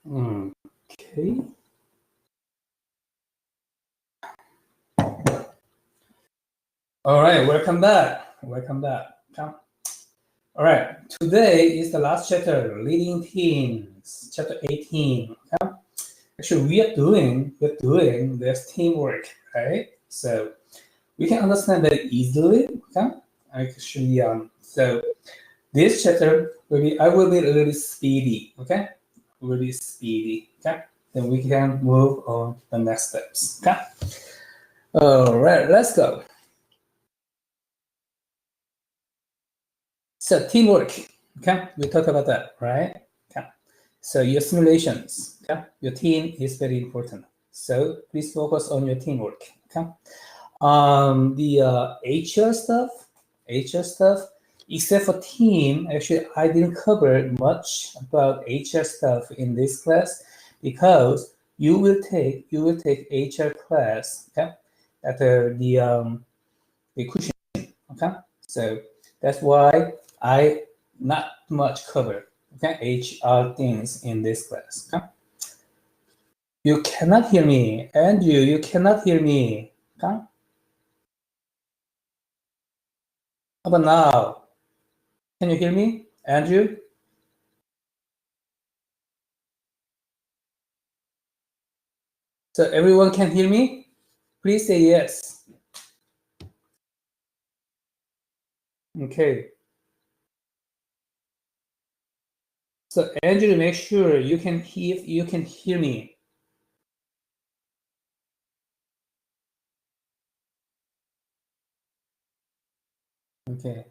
Okay. All right, welcome back. Welcome back. Come. All right, today is the last chapter, leading teams, chapter 18. Okay? Actually, we're doing this teamwork, right? So we can understand very easily. Okay? Actually, so this chapter I will be a little bit speedy. Okay, really speedy. Okay, then we can move on to the next steps. Okay. All right, let's go. So teamwork, okay, we talked about that, right? Okay. So your simulations, okay, your team is very important. So please focus on your teamwork, okay? The HR stuff, except for team, actually I didn't cover much about HR stuff in this class because you will take HR class, okay, at the cushion, okay? So that's why I not much cover, okay, HR things in this class, okay? You cannot hear me, and you cannot hear me, okay? How about now? Can you hear me, Andrew? So everyone can hear me? Please say yes. Okay. So Andrew, make sure you can hear me. Okay.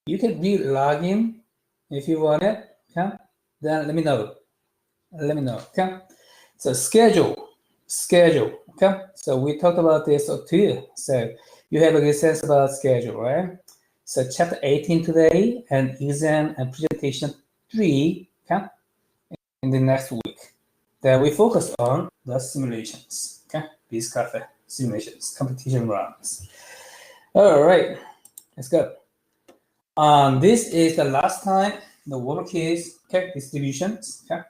You can re-log in if you want it. Okay. Then let me know. Okay. So schedule. Okay. So we talked about this too. So you have a good sense about schedule, right? So chapter 18 today and exam and presentation 3, okay, in the next week. Then we focus on the simulations, okay, Biz Cafe simulations, competition runs. All right, let's go. This is the last time the work is, okay, distributions, okay.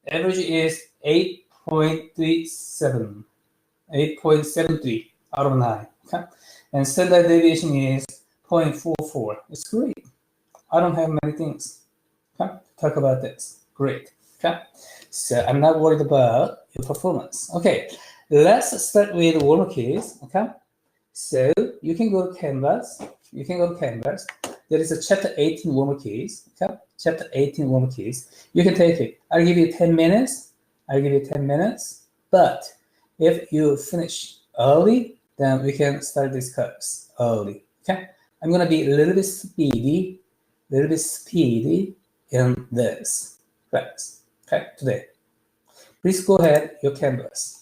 Average is 8.37, 8.73 out of 9, okay. And standard deviation is 0.44. It's great. I don't have many things, okay, talk about this. Great, okay. So I'm not worried about your performance. Okay, let's start with warm keys, okay. So you can go to Canvas. There is a chapter 18 warm keys, okay. Chapter 18 warm keys. You can take it. I'll give you 10 minutes. But if you finish early, then we can start this class early, okay. I'm gonna be a little bit speedy in this class, okay, today. Please go ahead, your Canvas.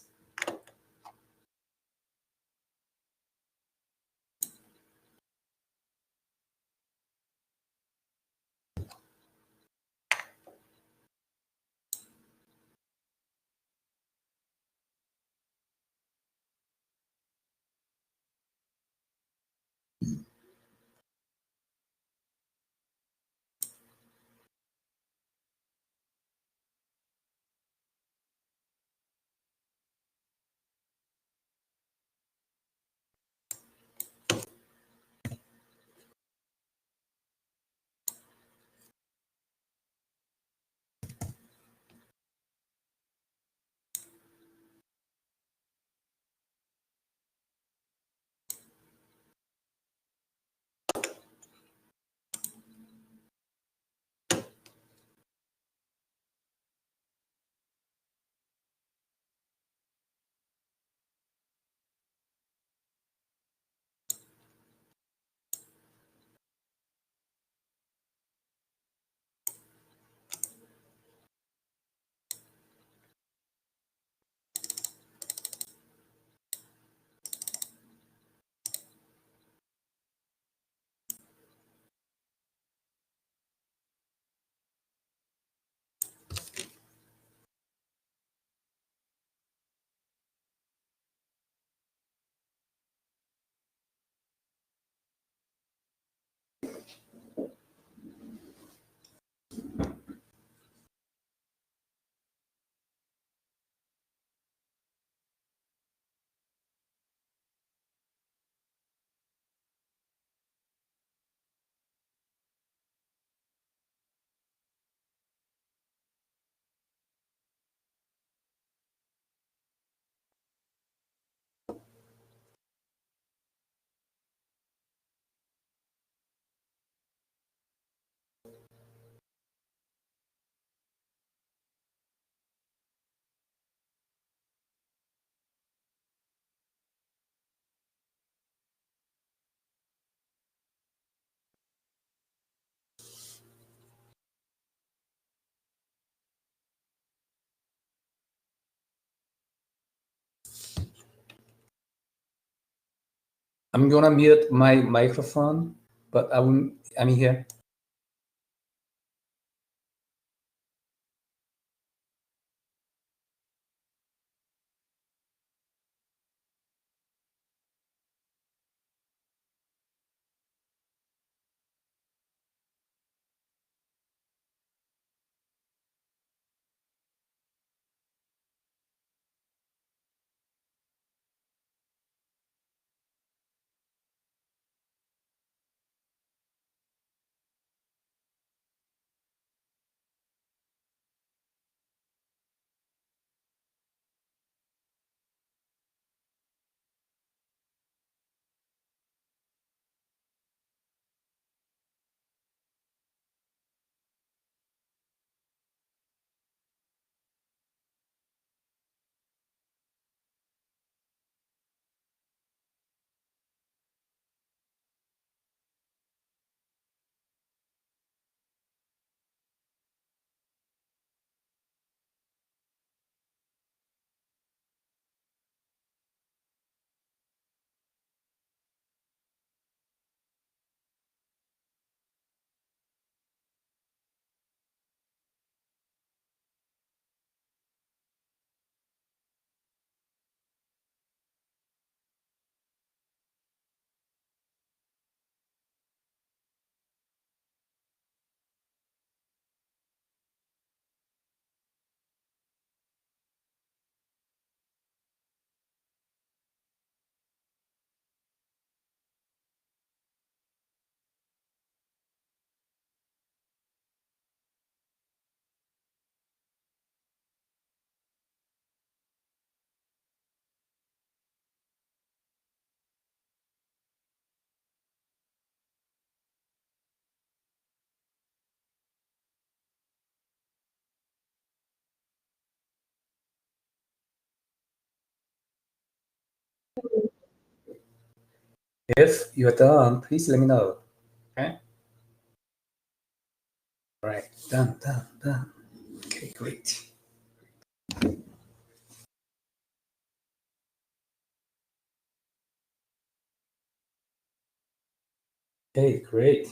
I'm gonna mute my microphone, but I'm here. If you're done, please let me know. Okay. All right. Done. Okay, great. Okay, great.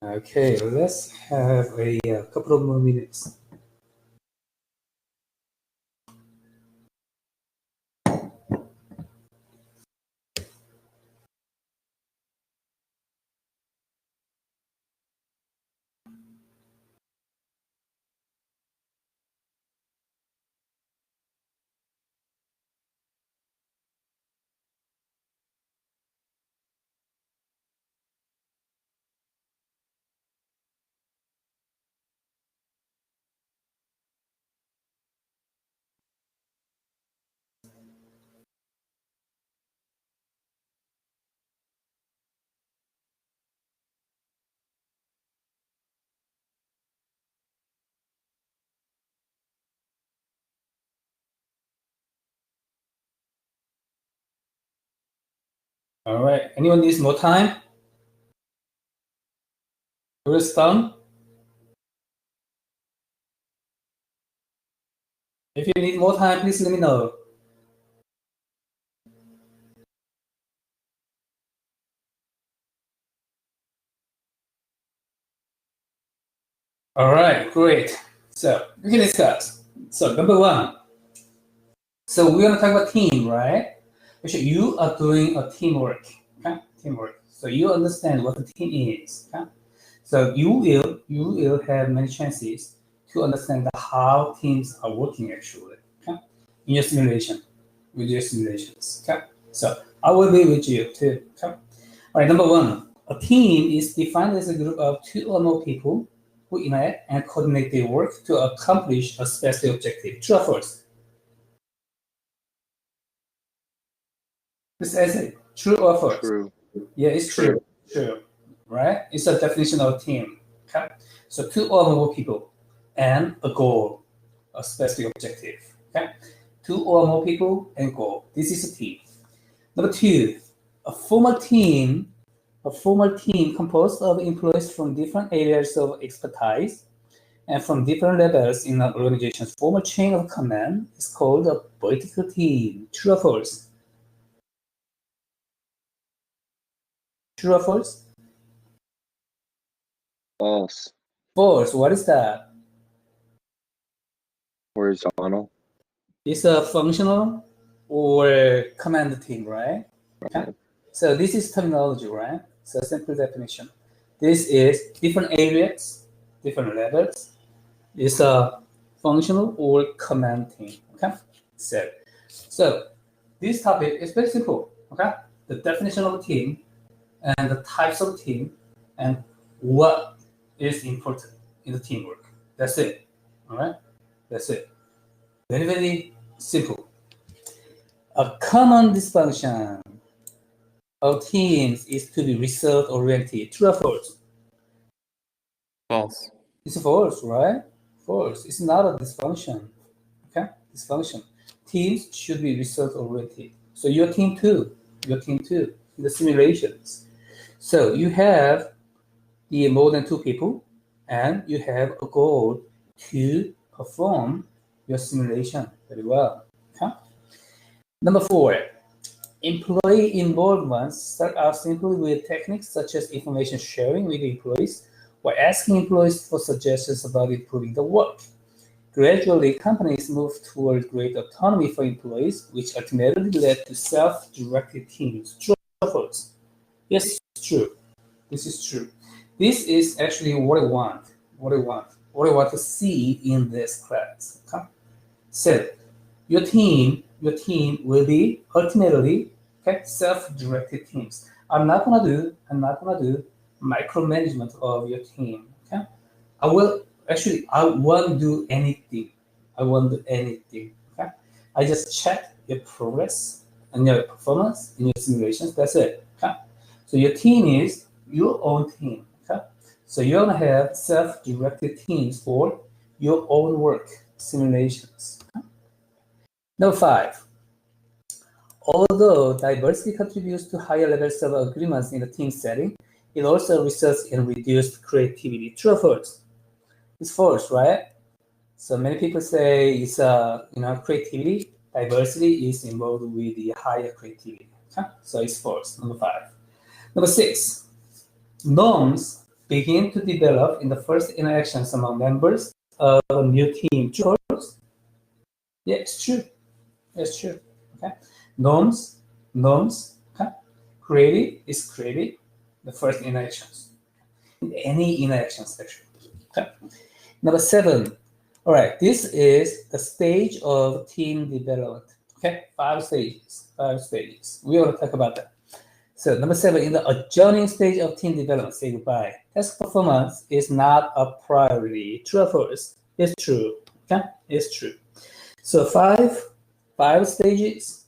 Okay, let's have a couple of more minutes. All right. Anyone needs more time? Yours done? If you need more time, please let me know. All right, great. So we can discuss. So number one. So we're gonna talk about team, right? Actually, you are doing a teamwork. Okay, teamwork. So you understand what the team is. Okay? So you will have many chances to understand how teams are working actually. Okay, in your simulation, with your simulations. Okay. So I will be with you too. Okay. All right. Number one, a team is defined as a group of two or more people who unite and coordinate their work to accomplish a specific objective. True or false? This essay, true or false? True. Yeah, it's true. True, right? It's a definition of a team. Okay, so 2 or more people and a goal, a specific objective. Okay, 2 or more people and goal. This is a team. Number 2, a formal team composed of employees from different areas of expertise and from different levels in an organization's formal chain of command is called a vertical team. True or false? True or false? False. False. What is that? Horizontal. It's a functional or command team, right? Right. Okay. So this is terminology, right? So simple definition. This is different areas, different levels. It's a functional or command team. Okay. So this topic is very simple. Okay. The definition of a team and the types of team and what is important in the teamwork. That's it. All right. That's it. Very, very simple. A common dysfunction of teams is to be result-oriented. True or false? False. It's false, right? False. It's not a dysfunction. Okay? Dysfunction. Teams should be result-oriented. So your team too. Your team too. In the simulations. So you have the more than 2 people, and you have a goal to perform your simulation very well. Okay? Number 4, employee involvement start out simply with techniques such as information sharing with employees or asking employees for suggestions about improving the work. Gradually, companies moved toward great autonomy for employees, which ultimately led to self-directed teams. True or false? Yes, true. This is true. This is actually what I want. What I want to see in this class. Okay? So your team will be ultimately self-directed teams. I'm not gonna do micromanagement of your team. Okay, I won't do anything. Okay, I just check your progress and your performance in your simulations. That's it. Okay, so your team is your own team. Okay, so you're gonna have self-directed teams for your own work simulations. Okay? Number 5. Although diversity contributes to higher levels of agreements in a team setting, it also results in reduced creativity. True or false? It's false, right? So many people say it's creativity, diversity is involved with the higher creativity. Okay? So it's false. Number 5. Number 6. Norms begin to develop in the first interactions among members of a new team. True or false? Yeah, it's true. It's true. Okay. Norms. Okay. Created the first interactions. Any interactions actually. Okay. Number 7. All right. This is the stage of team development. Okay. 5 stages. We want to talk about that. So number 7, in the adjoining stage of team development, say goodbye. Task performance is not a priority. True or false? It's true. Okay. It's true. So five stages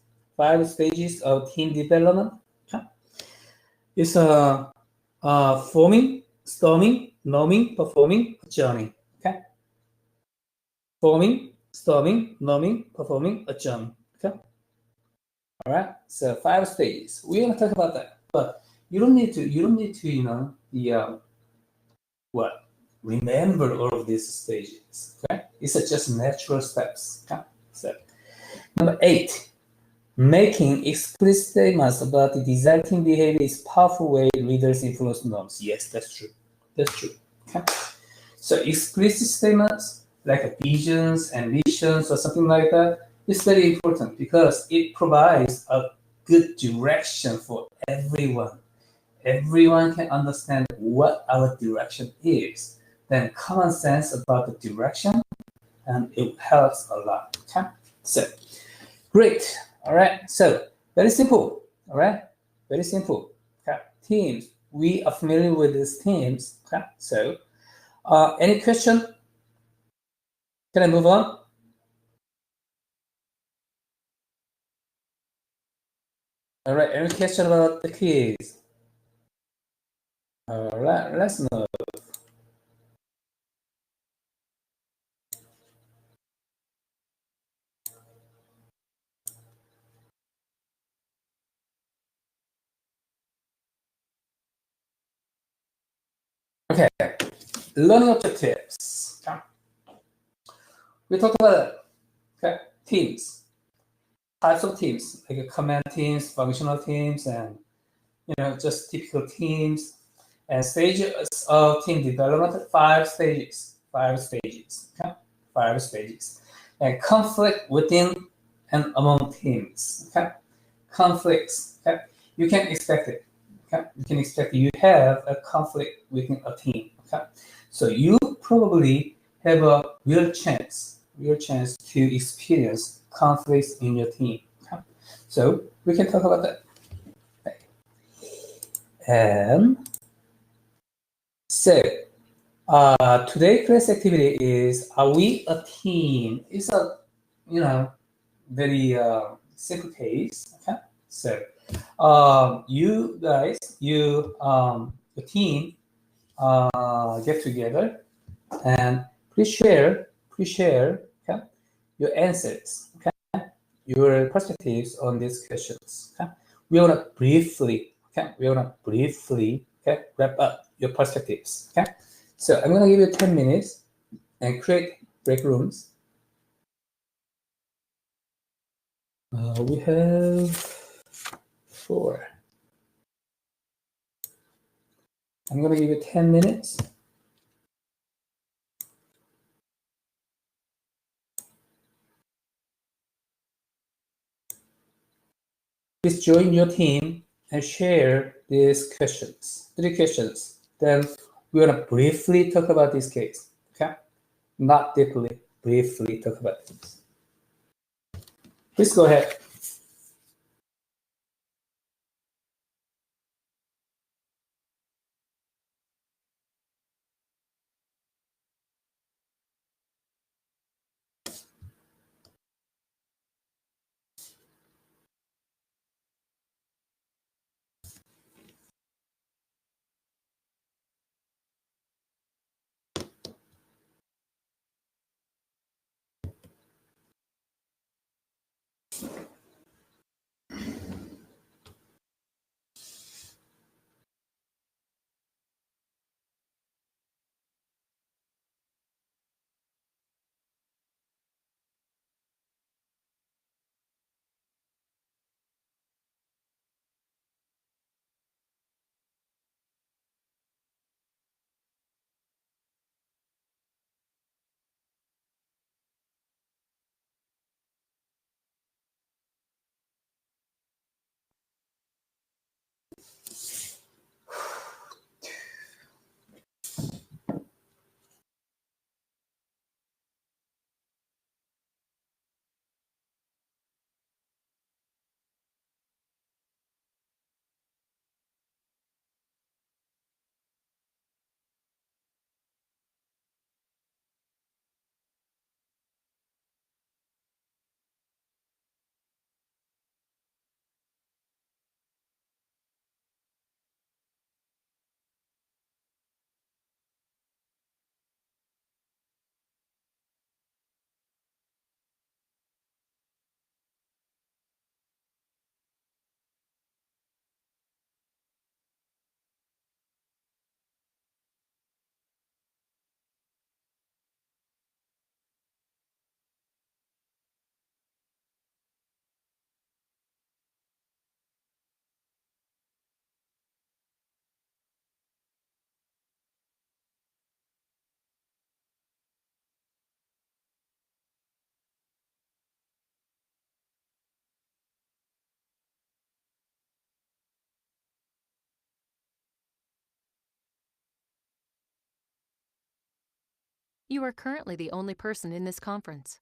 of team development. Okay. It's forming, storming, norming, performing, adjourning. Okay. Forming, storming, norming, performing, adjourning. Okay. All right. So 5 stages. We're gonna talk about that, but you don't need to remember all of these stages. Okay. It's just natural steps. Okay. So number 8. Making explicit statements about the desired team behavior is a powerful way leaders influence norms. Yes, that's true. Okay. So explicit statements like visions and missions or something like that is very important because it provides a good direction for everyone. Everyone can understand what our direction is. Then common sense about the direction, and it helps a lot. Okay. So great. All right, so very simple. All right, very simple. Okay, teams. We are familiar with these teams. Okay, so any question? Can I move on? All right, any question about the quiz? All right, let's move. Okay, learning objectives. Okay. We talked about okay, teams, types of teams, like command teams, functional teams, and just typical teams. And stages of team development, 5 stages. 5 stages. Okay? 5 stages. And conflict within and among teams. Okay? Conflicts. Okay? You can expect it. Okay? You can expect you have a conflict within a team. Okay? So you probably have a real chance to experience conflicts in your team. Okay? So we can talk about that. So today class activity is, are we a team? It's a very simple case. Okay, so you guys, the team, get together and please share, okay, your answers, okay, your perspectives on these questions. Okay, we want to briefly, wrap up your perspectives. Okay, so I'm gonna give you 10 minutes and create break rooms. We have 4. I'm gonna give you 10 minutes. Please join your team and share these questions, 3 questions. Then we're gonna briefly talk about this case, okay? Not deeply, briefly talk about this. Please go ahead. You are currently the only person in this conference.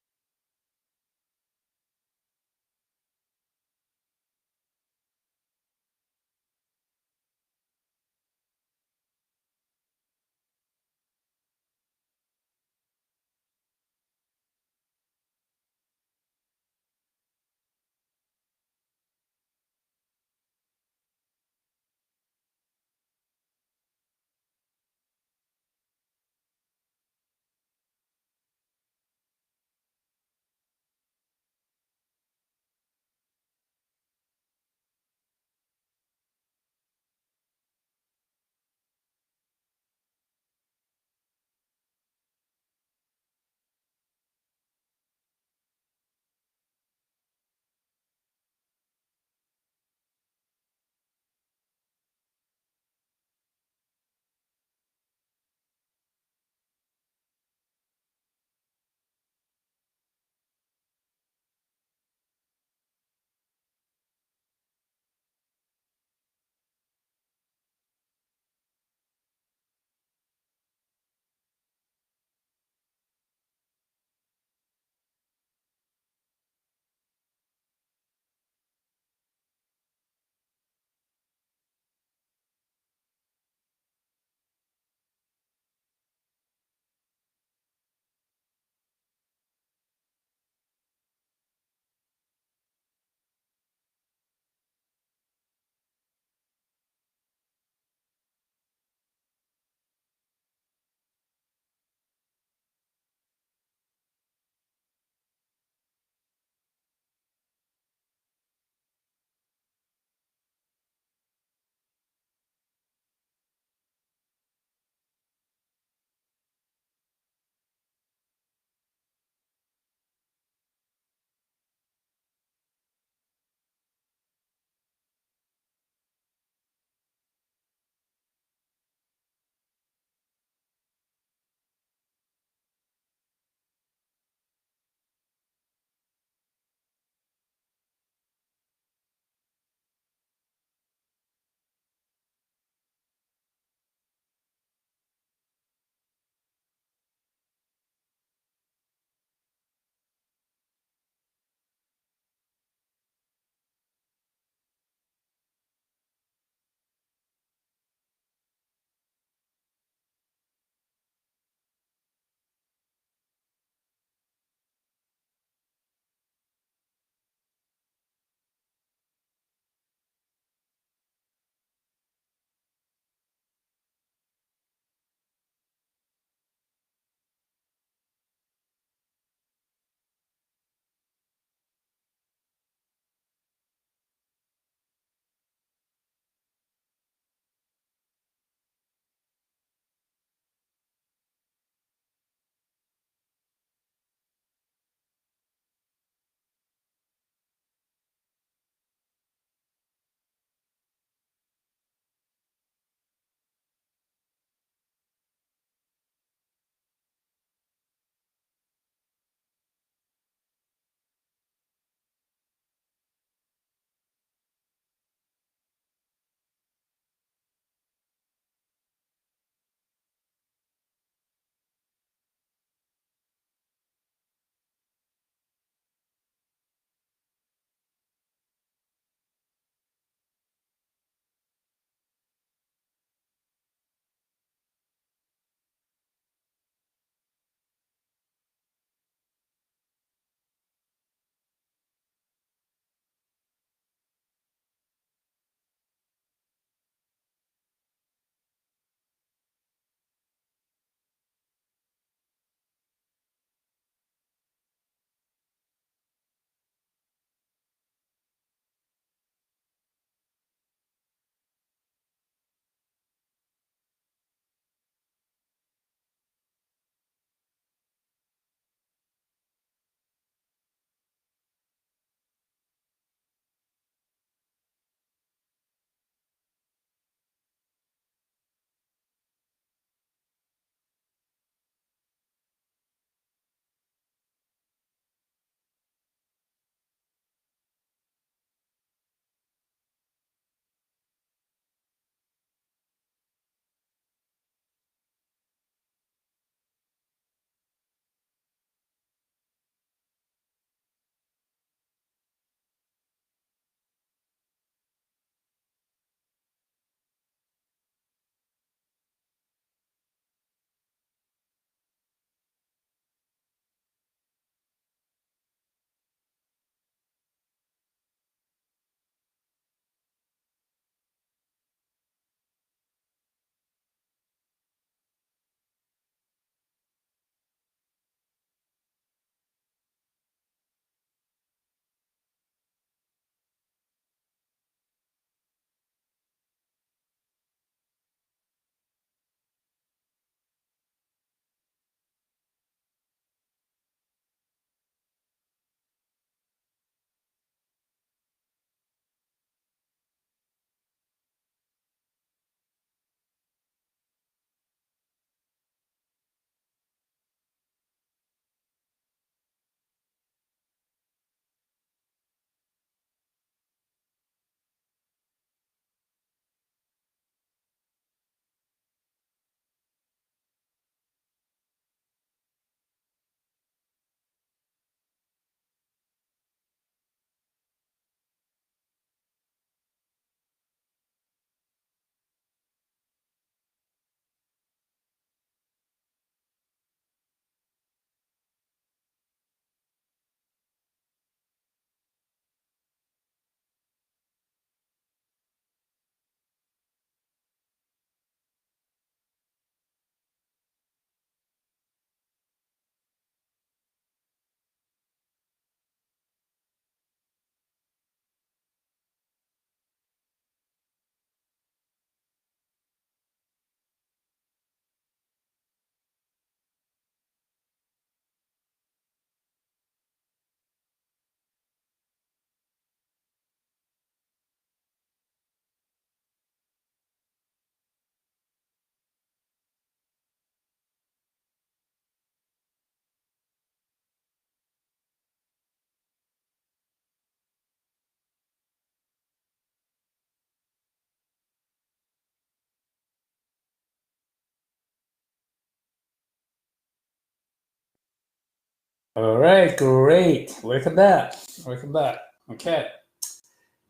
All right, great. Welcome back. Welcome back. Okay.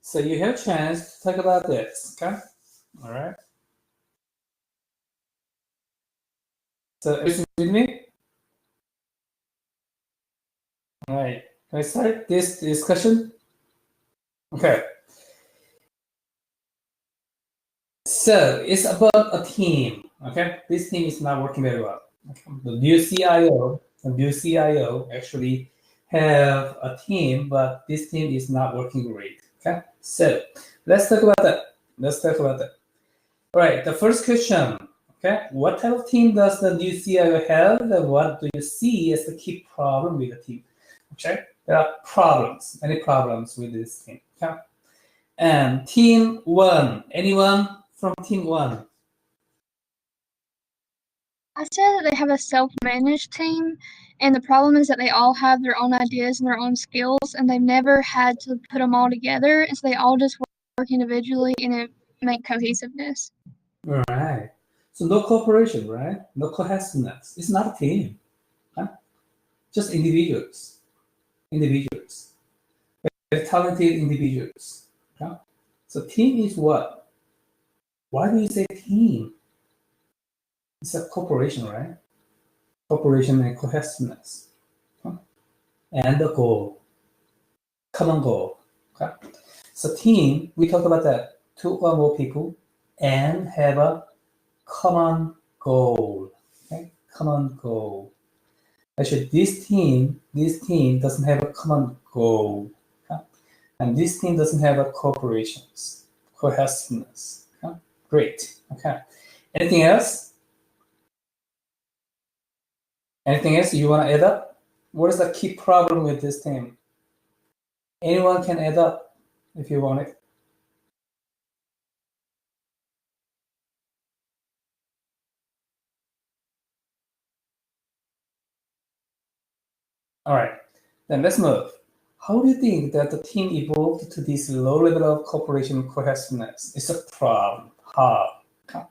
So you have a chance to talk about this. Okay. All right. So everything with me? All right. Can I start this discussion? Okay. So it's about a team. Okay. This team is not working very well. Okay. The new CIO actually have a team, but this team is not working great. Okay. So let's talk about that. Let's talk about that. All right. The first question. Okay. What type of team does the new CIO have, and what do you see as the key problem with the team? Okay. There are problems, many problems with this team. Okay. And team one. Anyone from team one? I said that they have a self-managed team, and the problem is that they all have their own ideas and their own skills, and they've never had to put them all together, and so they all just work individually and it make cohesiveness. All right. So no cooperation, right? No cohesiveness. It's not a team. Huh? Just individuals. Individuals. Very talented individuals. Huh? So team is what? Why do you say team? It's a corporation, right? Cooperation and cohesiveness. Huh? And the goal. Common goal. Okay? So team, we talk about that. 2 or more people and have a common goal. Okay? Common goal. Actually, this team doesn't have a common goal. Okay? And this team doesn't have a cooperations, cohesiveness. Okay? Great. Okay. Anything else? Anything else you want to add up? What is the key problem with this team? Anyone can add up if you want it. All right, then let's move. How do you think that the team evolved to this low level of cooperation cohesiveness? It's a problem. How? All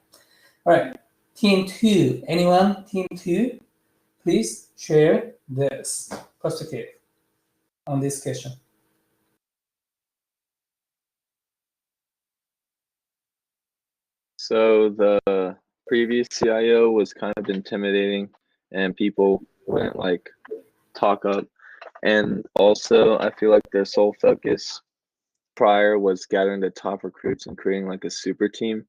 right, team two. Anyone? Team two? Please share this perspective on this question. So the previous CIO was kind of intimidating and people wouldn't like talk up. And also I feel like their sole focus prior was gathering the top recruits and creating like a super team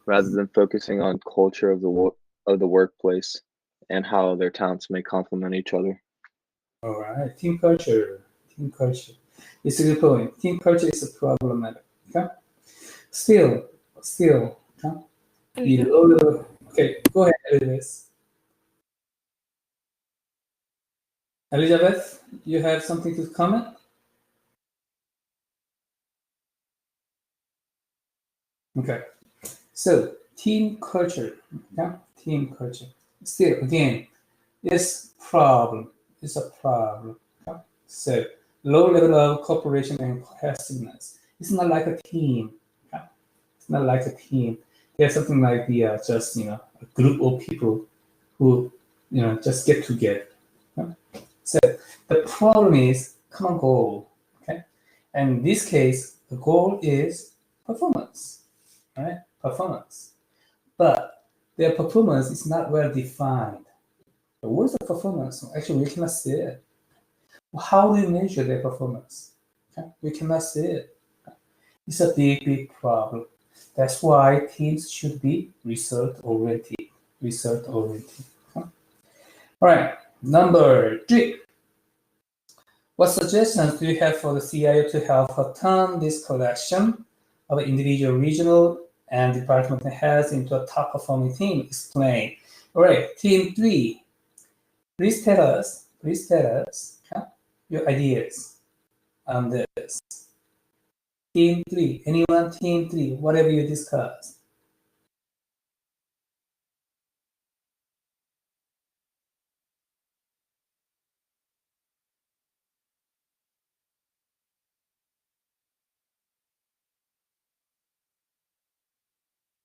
rather than focusing on culture of the workplace and how their talents may complement each other. All right, team culture. Team culture. It's a good point. Team culture is a problematic. Okay. Still. Okay. Okay, go ahead, Elizabeth, you have something to comment? Okay, so team culture, yeah, team culture. Still, again, it's problem. It's a problem. Okay? So low level of cooperation and cohesiveness. It's not like a team. Okay? It's not like a team. There's something like the just a group of people who just get together. Okay? So the problem is common goal. Okay, and in this case, the goal is performance. Right? Performance. But their performance is not well defined. But what is the performance? Actually, we cannot see it. How do we measure their performance? Okay? We cannot see it. It's a big problem. That's why teams should be result-oriented. Result-oriented. Okay? All right, number 3. What suggestions do you have for the CIO to help turn this collection of individual regional and departmental heads into a top performing team? Explain. All right, team 3. Please tell us your ideas on this. Team 3. Anyone? Team 3. Whatever you discuss.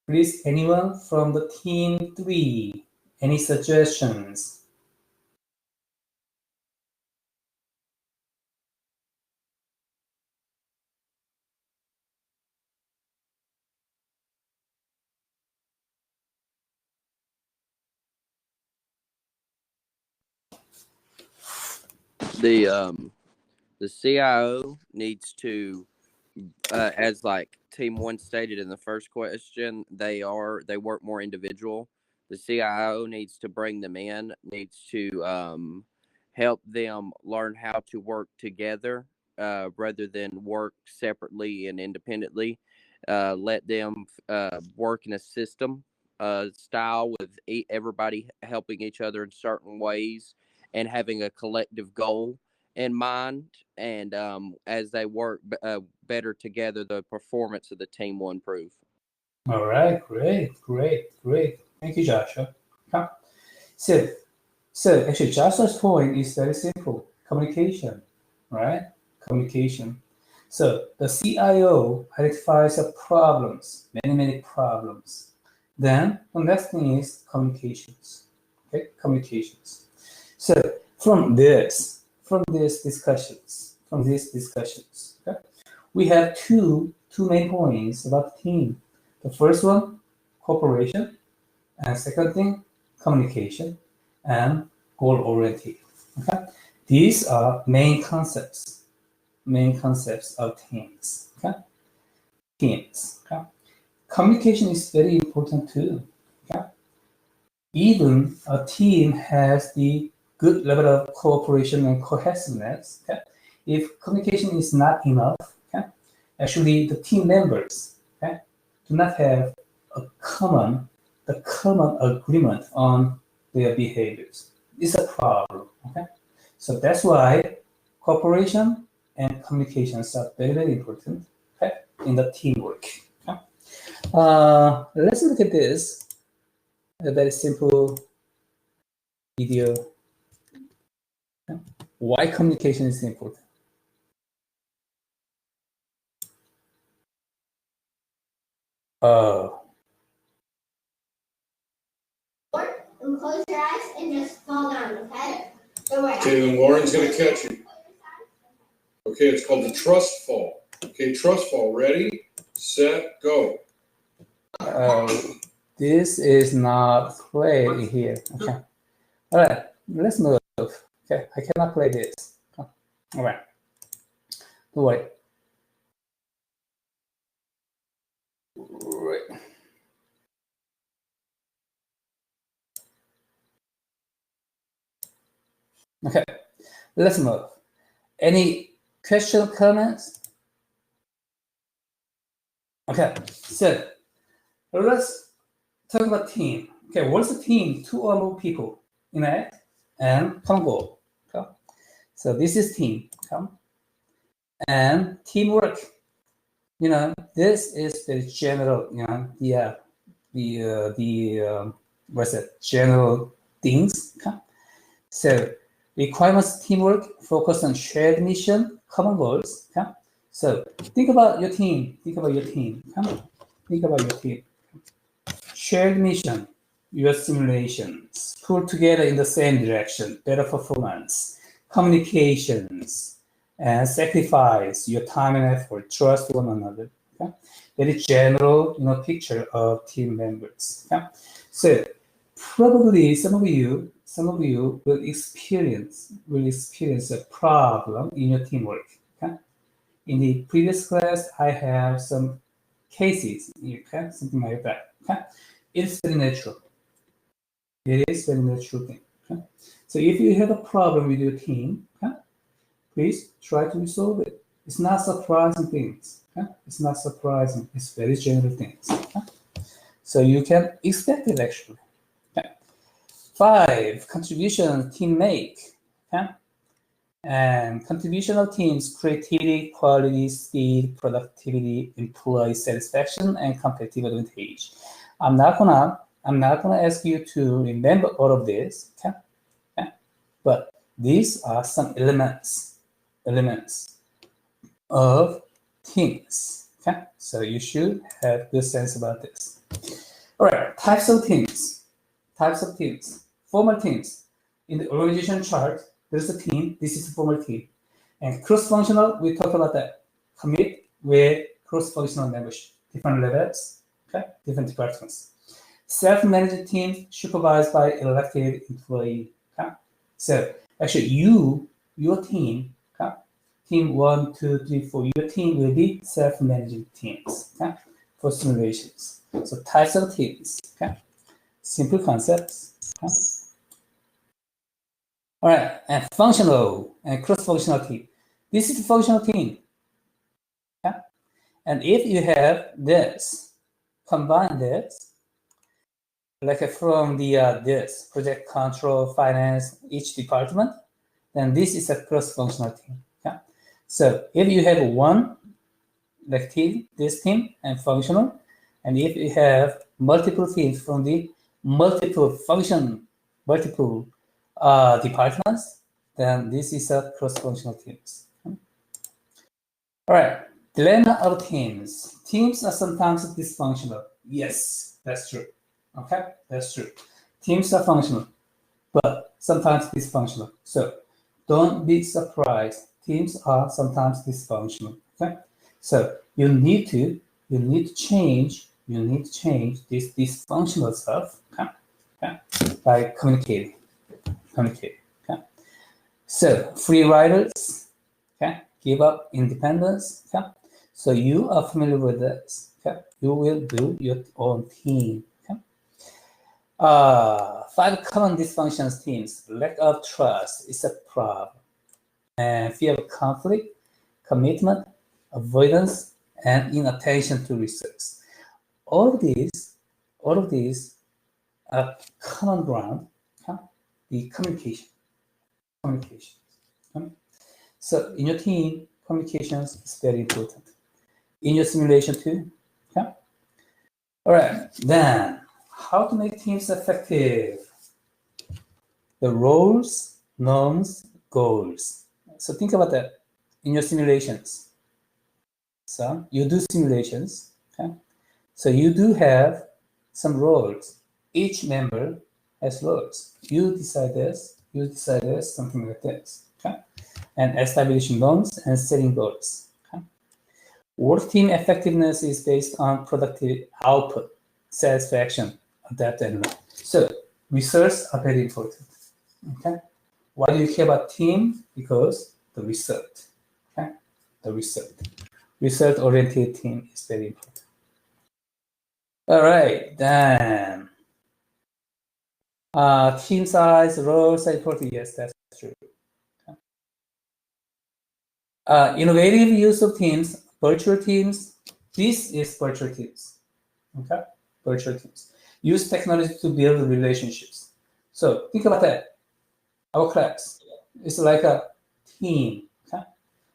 Please, anyone from the team 3? Any suggestions? the CIO needs to, as like Team One stated in the first question, they work more individual. The CIO needs to bring them in, needs to help them learn how to work together rather than work separately and independently. Let them work in a system style with everybody helping each other in certain ways and having a collective goal in mind. And as they work better together, the performance of the team will improve. All right, great. Thank you, Joshua. Okay. So actually, Joshua's point is very simple: communication, right? Communication. So the CIO identifies the problems, many problems. Then the next thing is communications. Okay, communications. So from these discussions, okay, we have two main points about the team. The first one, cooperation, and second thing, communication and goal-oriented. Okay, these are main concepts of teams. Okay, teams. Okay, communication is very important too. Okay, even a team has the good level of cooperation and cohesiveness. Okay, if communication is not enough, okay, actually the team members, okay, do not have a common agreement on their behaviors. It's a problem. Okay, so that's why cooperation and communications are very important, okay, in the teamwork. Okay? Let's look at this. A very simple video. Okay? Why communication is important. And close your eyes and just fall down, okay? Don't worry. Okay, then Lauren's gonna catch you. Okay, it's called the trust fall. Okay, trust fall. Ready, set, go. This is not played here. Okay. All right, let's move. Okay, I cannot play this. All right. Don't worry. Right. Okay, let's move. Any question, comments? Okay, so let's talk about team. Okay, what's a team? Two or more people interact and common goal. Okay? So this is team. Okay? And teamwork. You know, this is the general. You know, what's it? General things. Okay? So requirements teamwork focus on shared mission, common goals. Okay? So think about your team. Think about your team. Think about your team. Shared mission, your simulations, pull together in the same direction, better performance, communications, and sacrifice your time and effort, trust one another. Okay? Very general, picture of team members. Okay? So probably some of you will experience a problem in your teamwork. Okay? In the previous class, I have some cases, okay? Something like that. Okay? It's very natural. It is very natural thing. Okay? So if you have a problem with your team, okay, please try to resolve it. It's not surprising things. Okay? It's not surprising. It's very general things. Okay? So you can expect it actually. Okay? 5, contribution team make. Okay? And contribution of teams, creativity, quality, speed, productivity, employee satisfaction, and competitive advantage. I'm not gonna ask you to remember all of this, okay? But these are some elements of teams, okay? So you should have good sense about this. All right, types of teams. Formal teams. In the organization chart, there's a team. This is a formal team. And cross-functional, we talked about that. Commit with cross-functional membership, different levels, okay, different departments. Self-managed team supervised by elected employee. Okay? So actually, you your team, okay? Team 1, 2, 3, 4, your team will be self-managing teams, okay? For simulations. So types of teams, okay? Simple concepts, okay? All right, and functional and cross-functional team. This is the functional team, okay? And if you have this, combine this, like from the this project control, finance, each department, then this is a cross-functional team. Okay? So if you have one like team, this team and functional, and if you have multiple teams from the multiple departments, then this is a cross-functional teams. Okay? All right, dilemma of teams. Teams are sometimes dysfunctional. Yes, that's true. Okay, that's true. Teams are functional, but sometimes dysfunctional. So don't be surprised. Teams are sometimes dysfunctional. Okay, so you need to change this dysfunctional stuff. Okay, okay? By communicating. Okay. So free riders. Okay, give up independence. Okay, so you are familiar with this. Okay, you will do your own team. 5 common dysfunctions teams. Lack of trust is a problem. And fear of conflict, commitment, avoidance, and inattention to research. All of these are common ground. The communication. So in your team, communications is very important. In your simulation too. Okay? All right, then how to make teams effective? The roles, norms, goals. So think about that in your simulations. So you do simulations, okay? So you do have some roles. Each member has roles. You decide this, something like this, okay? And establishing norms and setting goals. Okay? Work team effectiveness is based on productive output, satisfaction, adapt, and learn. So results are very important. Okay. Why do you care about team? Because the result. Okay. The result. Result-oriented team is very important. All right, then. Team size, roles are important. Yes, that's true. Okay. Innovative use of teams, virtual teams. This is virtual teams. Okay. Virtual teams. Use technology to build relationships. So think about that. Our class is like a team, okay?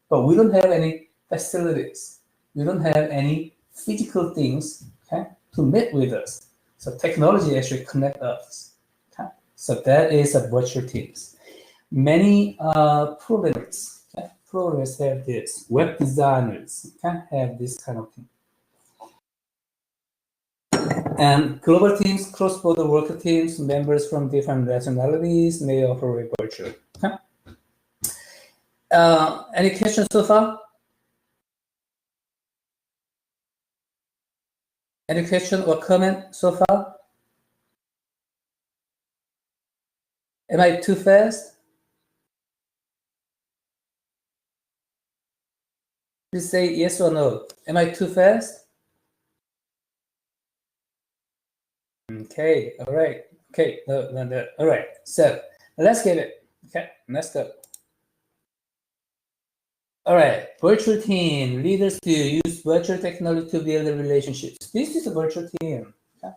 But we don't have any facilities. We don't have any physical things, okay, to meet with us. So technology actually connect us. Okay? So that is a virtual teams. Many programmers have this. Web designers have this kind of thing. And global teams, cross-border worker teams, members from different nationalities may operate virtually. Okay? Any questions so far? Any question or comment so far? Am I too fast? Please say yes or no. Am I too fast? Okay, all right. Okay, no. All right, so let's get it. Okay, let's go. All right, virtual team. Leaders to use virtual technology to build relationships. This is a virtual team. Okay?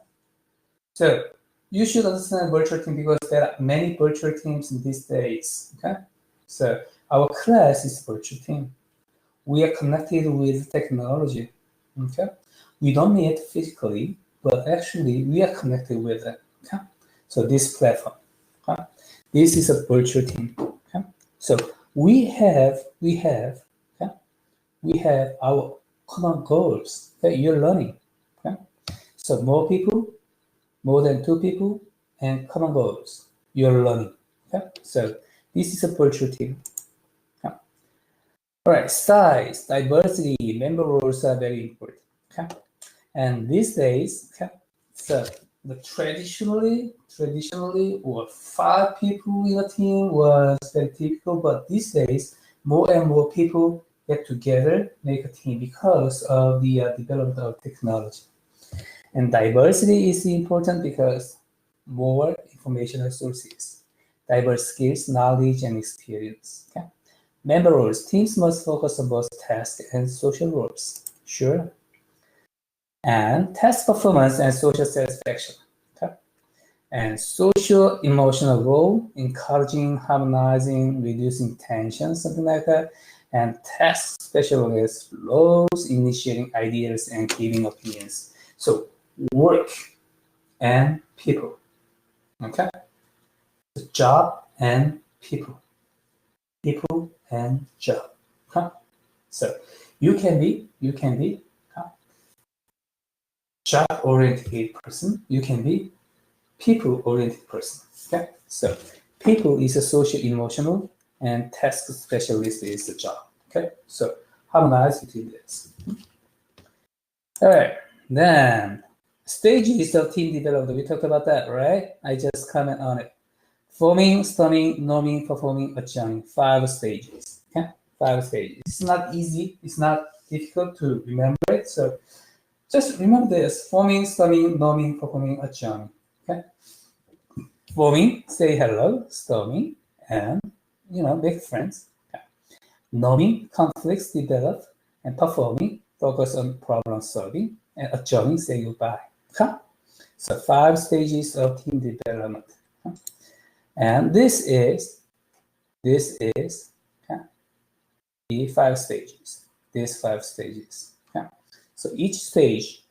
So you should understand virtual team because there are many virtual teams in these days. Okay, so our class is virtual team. We are connected with technology. Okay, we don't meet physically, but actually we are connected with it. Okay, so this platform. Okay? This is a virtual team. Okay, so we have our common goals. Okay, you're learning. Okay, so more people, more than 2 people, and common goals. You're learning. Okay, so this is a virtual team. Okay. All right, size, diversity, member roles are very important. Okay, and these days, okay, so traditionally, or 5 people in a team was very typical, but these days, more and more people get together, make a team because of the development of technology. And diversity is important because more informational sources, diverse skills, knowledge, and experience. Okay? Member roles, teams must focus on both task and social roles. Sure. And task performance and social satisfaction. Okay? And social emotional role, encouraging, harmonizing, reducing tension, something like that. And task specialist roles, initiating ideas and giving opinions. So work and people. Okay? The job and people. People and job. Okay? So you can be job-oriented person. You can be people-oriented person. Okay, so people is a social emotional, and task specialist is the job. Okay, so harmonize between this. All right, then stages of team development. We talked about that, right? I just comment on it. Forming, storming, norming, performing, adjourning. 5 stages. Okay, 5 stages. It's not easy. It's not difficult to remember it. So just remember this: forming, storming, norming, performing, adjourning. Okay. Forming, say hello, storming, and make friends. Okay. Norming, conflicts develop, and performing, focus on problem solving, and adjourning, say goodbye. Okay. So 5 stages of team development. Okay. And this is okay, the 5 stages. These 5 stages. Okay. So each stage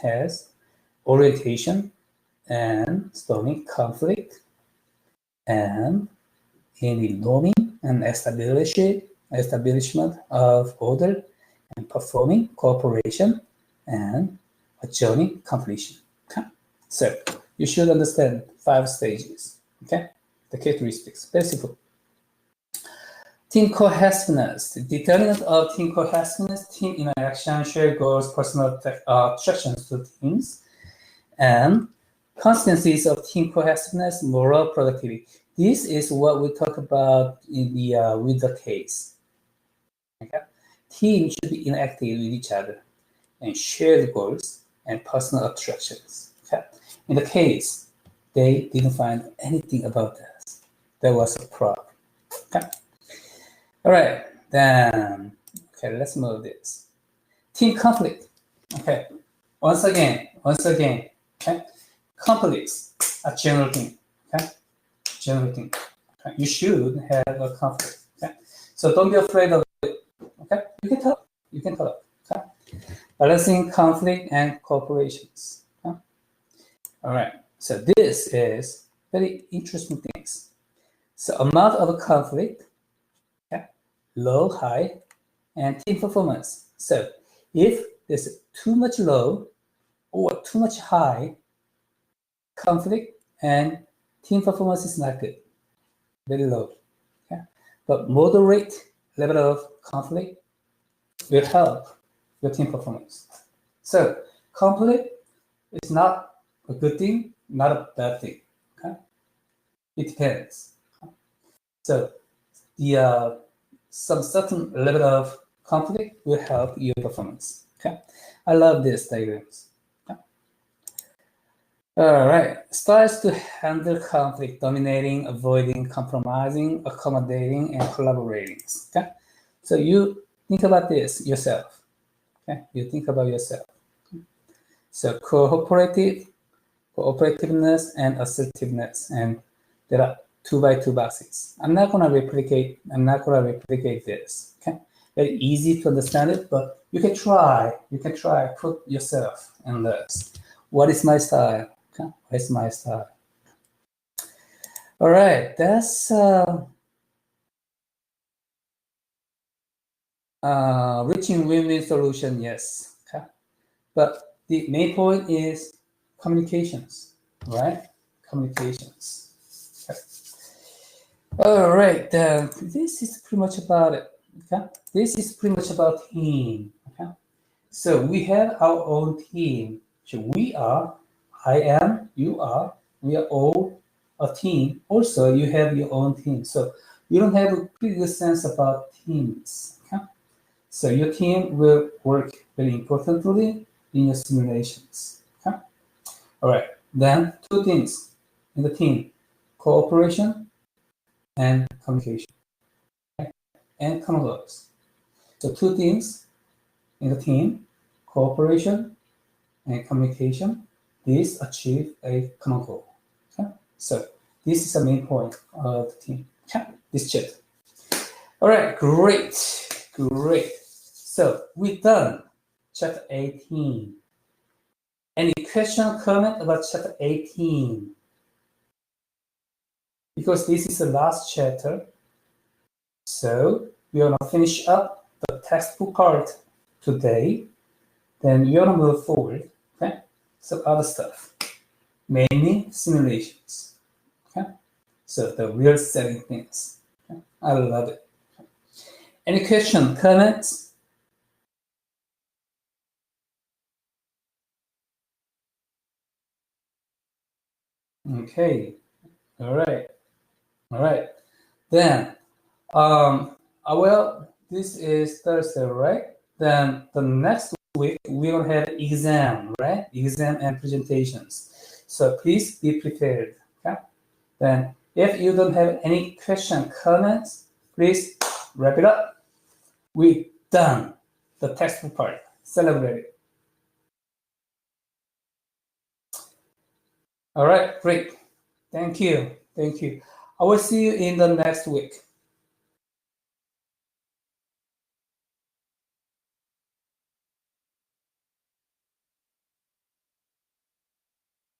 has orientation and storming, conflict, and any norming and establishment of order, and performing, cooperation, and adjourning, completion. Okay. So you should understand 5 stages. Okay, the characteristics. Very simple. Team cohesiveness. The determinant of team cohesiveness, team interaction, shared goals, personal attractions to teams, and constancies of team cohesiveness, moral productivity. This is what we talk about in the with the case. Okay, teams should be interactive with each other and share the goals and personal attractions. Okay, in the case, they didn't find anything about this. There was a problem. Okay. All right, then. Okay, let's move this. Team conflict. Okay. Once again. Okay. Conflicts are general thing. Okay. General thing. Okay. You should have a conflict. Okay. So don't be afraid of it. Okay. You can talk. Okay. Balancing conflict and cooperations. Okay? All right. So this is very interesting things. So amount of conflict, okay, low, high, and team performance. So if there's too much low or too much high conflict, and team performance is not good, very low. Okay? But moderate level of conflict will help your team performance. So conflict is not a good thing, not a bad thing. Okay? It depends. So the some certain level of conflict will help your performance. Okay, I love these diagrams. Okay. All right, styles to handle conflict: dominating, avoiding, compromising, accommodating, and collaborating. Okay, so you think about this yourself. Okay, you think about yourself. So cooperativeness, and assertiveness, and there are 2x2 boxes. I'm not gonna replicate this. Okay, very easy to understand it, but you can try. Put yourself in this. What is my style? Okay, what is my style? All right, that's reaching win-win solution. Yes. Okay, but the main point is communications, right? Communications. Okay. All right, then this is pretty much about it. Okay, this is pretty much about team. Okay, so we have our own team. So we are I am, you are, we are all a team. Also, you have your own team. So you don't have a pretty good sense about teams. Okay? So your team will work very importantly in your simulations. Okay? All right. Then two things in the team: cooperation and communication, okay? And common goals. So two things in the team: cooperation and communication. These achieve a common goal. Okay? So this is the main point of the team. Okay? This chapter. All right, great. So we're done. Chapter 18. Any question, comment about chapter 18? Because this is the last chapter, so we're gonna finish up the textbook part today. Then you're gonna move forward. Okay, so other stuff, mainly simulations. Okay, so the real setting things. Okay? I love it. Any question, comments? Okay, all right. Then, well, this is Thursday, right? Then the next week we will have exam, right? Exam and presentations. So please be prepared. Okay. Then, if you don't have any question, comments, please wrap it up. We're done the textbook part. Celebrate it. All right, great. Thank you. I will see you in the next week.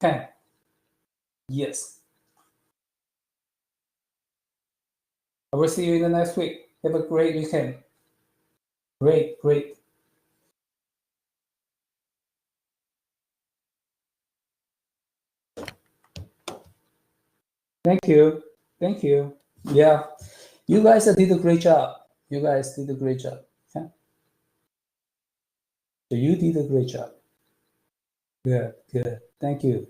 Okay. Yes. I will see you in the next week. Have a great weekend. Great. Thank you. Yeah, you guys did a great job. Okay? So you did a great job. Good. Thank you.